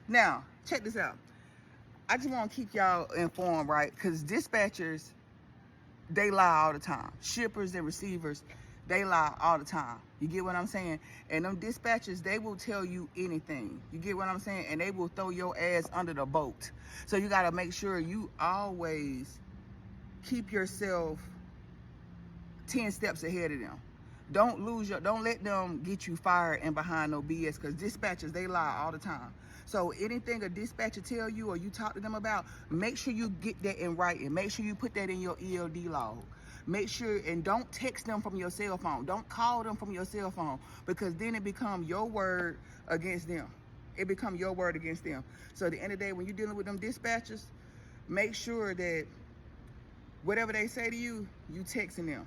Now, check this out. I just want to keep y'all informed, right? Because dispatchers, they lie all the time. Shippers and receivers, they lie all the time. You get what I'm saying? And them dispatchers, they will tell you anything. You get what I'm saying? And they will throw your ass under the boat. So you got to make sure you always keep yourself 10 steps ahead of them. Don't let them get you fired and behind no BS, because dispatchers, they lie all the time. So anything a dispatcher tell you or you talk to them about, make sure you get that in writing. Make sure you put that in your ELD log. Make sure, and don't text them from your cell phone. Don't call them from your cell phone, because then it becomes your word against them. It becomes your word against them. So at the end of the day, when you're dealing with them dispatchers, make sure that whatever they say to you, you texting them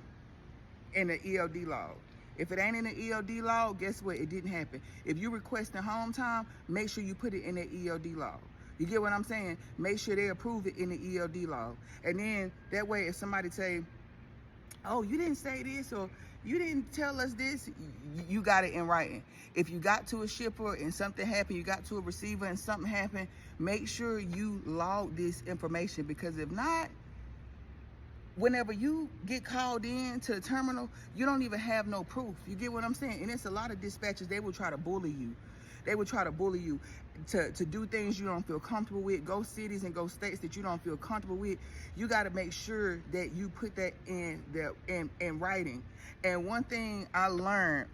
in the ELD log. If it ain't in the ELD log, guess what? It didn't happen. If you requesting home time, make sure you put it in the ELD log. You get what I'm saying? Make sure they approve it in the ELD log. And then that way, if somebody say, oh, you didn't say this, or you didn't tell us this, you got it in writing. If you got to a shipper and something happened, you got to a receiver and something happened, make sure you log this information, because if not, whenever you get called in to the terminal, you don't even have no proof. You get what I'm saying? And it's a lot of dispatchers, they will try to bully you. They will try to bully you to do things you don't feel comfortable with, go cities and go states that you don't feel comfortable with. You got to make sure that you put that in writing. And one thing I learned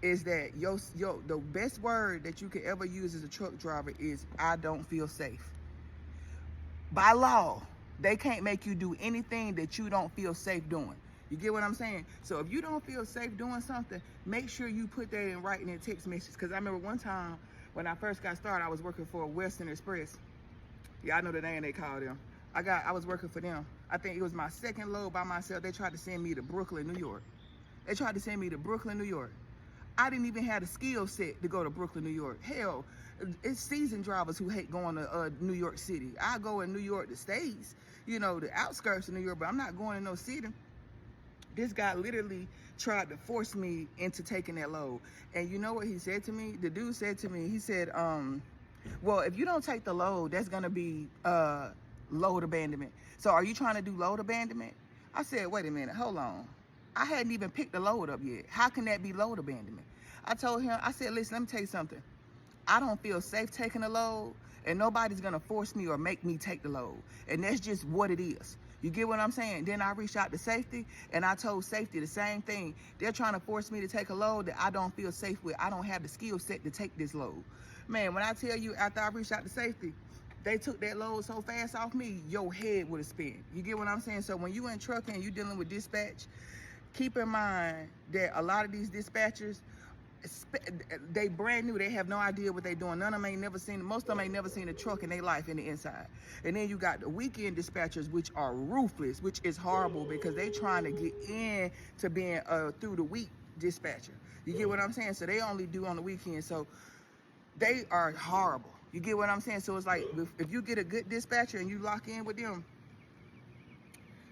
is that the best word that you could ever use as a truck driver is, I don't feel safe. By law, they can't make you do anything that you don't feel safe doing. You get what I'm saying? So if you don't feel safe doing something, make sure you put that in writing in text messages. Because I remember one time when I first got started, I was working for Western Express. Yeah, I know the name they call them. I was working for them. I think it was my second load by myself. They tried to send me to Brooklyn, New York. They tried to send me to Brooklyn, New York. I didn't even have the skill set to go to Brooklyn, New York. Hell, it's seasoned drivers who hate going to New York City. I go in New York, the States, you know, the outskirts of New York, but I'm not going to no city. This guy literally tried to force me into taking that load. And you know what he said to me? The dude said to me, he said, well, if you don't take the load, that's going to be load abandonment. So are you trying to do load abandonment? I said, wait a minute, hold on. I hadn't even picked the load up yet. How can that be load abandonment? I told him, I said, listen, let me tell you something. I don't feel safe taking the load, and nobody's gonna force me or make me take the load. And that's just what it is. You get what I'm saying? Then I reached out to safety, and I told safety the same thing. They're trying to force me to take a load that I don't feel safe with. I don't have the skill set to take this load. Man, when I tell you, after I reached out to safety, they took that load so fast off me, your head would have spin. You get what I'm saying? So when you in trucking and you dealing with dispatch, keep in mind that a lot of these dispatchers, they brand new. They have no idea what they're doing. None of them ain't never seen, most of them ain't never seen a truck in their life in the inside. And then you got the weekend dispatchers, which are ruthless, which is horrible, because they trying to get in to being through the week dispatcher. You get what I'm saying? So they only do on the weekend. So they are horrible. You get what I'm saying? So it's like, if you get a good dispatcher and you lock in with them,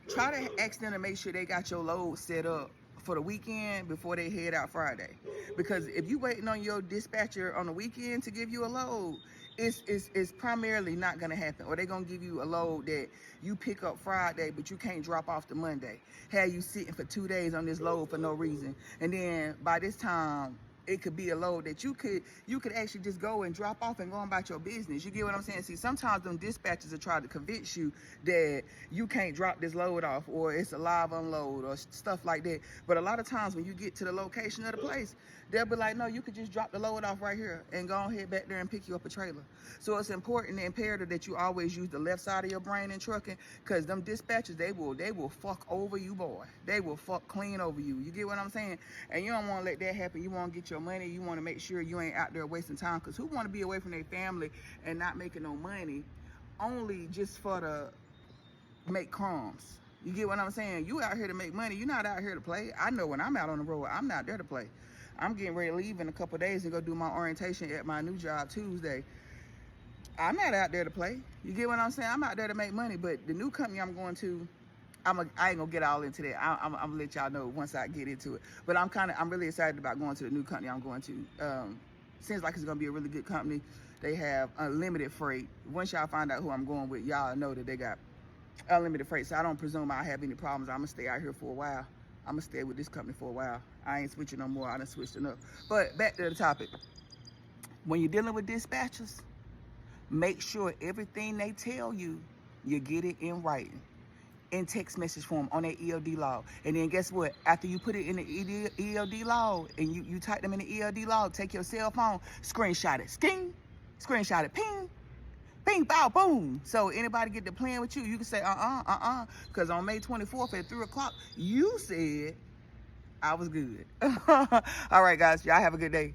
try to ask them to make sure they got your load set up for the weekend before they head out Friday. Because if you waiting on your dispatcher on the weekend to give you a load, it's primarily not gonna happen. Or they're gonna give you a load that you pick up Friday, but you can't drop off the Monday. Have you sitting for 2 days on this load for no reason. And then by this time, it could be a load that you could actually just go and drop off and go about your business. You get what I'm saying? See, sometimes them dispatchers are trying to convince you that you can't drop this load off, or it's a live unload or stuff like that. But a lot of times when you get to the location of the place, they'll be like, no, you could just drop the load off right here and go ahead back there and pick you up a trailer. So it's important and imperative that you always use the left side of your brain in trucking, because them dispatchers, they will fuck over you, boy. They will fuck clean over you. You get what I'm saying? And you don't want to let that happen. You want to get your money. You want to make sure you ain't out there wasting time, because who want to be away from their family and not making no money only just for the make crumbs? You get what I'm saying? You out here to make money. You're not out here to play. I know when I'm out on the road, I'm not there to play. I'm getting ready to leave in a couple of days and go do my orientation at my new job Tuesday. I'm not out there to play. You get what I'm saying? I'm out there to make money. But the new company I'm going to, I ain't gonna get all into that. I'm gonna let y'all know once I get into it. But I'm really excited about going to the new company I'm going to. Seems like it's gonna be a really good company. They have unlimited freight. Once y'all find out who I'm going with, y'all know that they got unlimited freight. So I don't presume I have any problems. I'm gonna stay out here for a while. I'm gonna stay with this company for a while. I ain't switching no more. I done switched enough. But back to the topic. When you're dealing with dispatchers, make sure everything they tell you, you get it in writing, in text message form on that ELD log. And then guess what? After you put it in the ELD log and you type them in the ELD log, take your cell phone, screenshot it, sking, screenshot it, ping, ping, bow, boom. So anybody get to playing with you, you can say, because on May 24th at 3 o'clock, you said I was good. All right, guys, y'all have a good day.